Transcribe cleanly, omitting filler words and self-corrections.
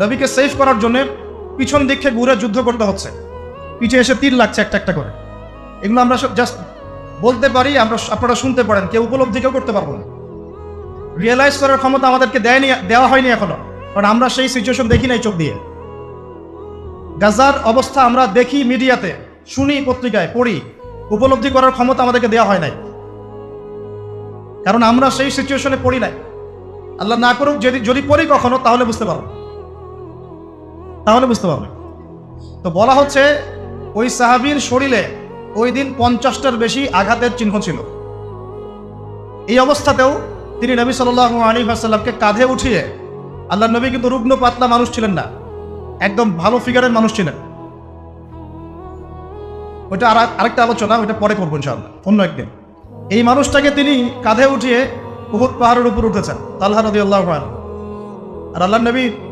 নবীকে সেভ করার জন্য পিছন দিকে ঘুরে যুদ্ধ করতে হচ্ছে, পিঠে এসে তীর লাগছে একটা একটা করে। এগুলো আমরা জাস্ট বলতে পারি, আপনারা শুনতে পারেন, কেউ উপলব্ধি কেউ করতে পারবো না। রিয়েলাইজ করার ক্ষমতা আমাদেরকে দেওয়া হয়নি এখনো, কারণ আমরা সেই সিচুয়েশন দেখি নাই চোখ দিয়ে। গাজার অবস্থা আমরা দেখি মিডিয়াতে, শুনি পত্রিকায়, পড়ি, উপলব্ধি করার ক্ষমতা আমাদেরকে দেওয়া হয় নাই, কারণ আমরা সেই সিচুয়েশনে পড়ি নাই। আল্লাহ না করুক, যদি পড়ি কখনো, তাহলে বুঝতে পারবো। তো বলা হচ্ছে ওই সাহাবীর শরীরে ওই দিন 50টার বেশি আঘাতের চিহ্ন ছিল। এই অবস্থাতেও তিনি নবী সাল্লাল্লাহু আলাইহি ওয়াসাল্লামকে কাঁধে উঠিয়ে, আল্লাহ নবী কিন্তু রুগ্ন পাতলা মানুষ ছিলেন না, একদম ভালো ফিগারের মানুষ ছিলেন। ওইটা আরেকটা আলোচনা, ওইটা পরে করবো ইনশাআল্লাহ অন্য একদিন। এই মানুষটাকে তিনি কাঁধে উঠিয়ে উহুদ পাহাড়ের উপর উঠেছেন, তালহা রাদিয়াল্লাহু আনহু। আর আল্লাহ নবী